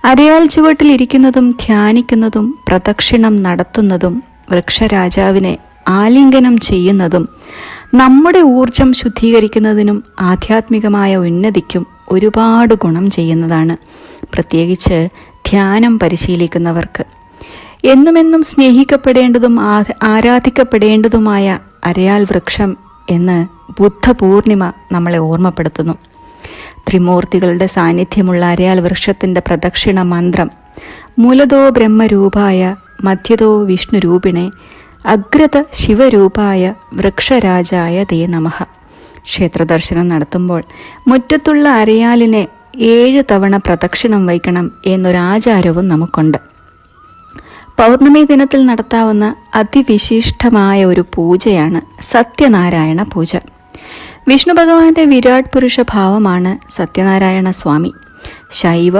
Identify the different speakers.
Speaker 1: അരയാൽ ചുവട്ടിലിരിക്കുന്നതും ധ്യാനിക്കുന്നതും പ്രദക്ഷിണം നടത്തുന്നതും വൃക്ഷരാജാവിനെ ആലിംഗനം ചെയ്യുന്നതും നമ്മുടെ ഊർജം ശുദ്ധീകരിക്കുന്നതിനും ആധ്യാത്മികമായ ഉന്നതിക്കും ഒരുപാട് ഗുണം ചെയ്യുന്നതാണ്, പ്രത്യേകിച്ച് ധ്യാനം പരിശീലിക്കുന്നവർക്ക്. എന്നുമെന്നും സ്നേഹിക്കപ്പെടേണ്ടതും ആരാധിക്കപ്പെടേണ്ടതുമായ അരയാൽ വൃക്ഷം എന്ന് ബുദ്ധപൂർണിമ നമ്മളെ ഓർമ്മപ്പെടുത്തുന്നു. ത്രിമൂർത്തികളുടെ സാന്നിധ്യമുള്ള അരയാൽ വൃക്ഷത്തിൻ്റെ പ്രദക്ഷിണ മന്ത്രം മൂലതോ ബ്രഹ്മരൂപായ മധ്യതോ വിഷ്ണുരൂപിണെ അഗ്രത ശിവരൂപായ വൃക്ഷരാജായ തേ നമഃ. ക്ഷേത്രദർശനം നടത്തുമ്പോൾ മുറ്റത്തുള്ള അരയാലിനെ 7 തവണ പ്രദക്ഷിണം വയ്ക്കണം എന്നൊരാചാരവും നമുക്കുണ്ട്. പൗർണമി ദിനത്തിൽ നടത്താവുന്ന അതിവിശിഷ്ടമായ ഒരു പൂജയാണ് സത്യനാരായണ പൂജ. വിഷ്ണു ഭഗവാന്റെ വിരാട് പുരുഷ ഭാവമാണ് സത്യനാരായണ സ്വാമി. ശൈവ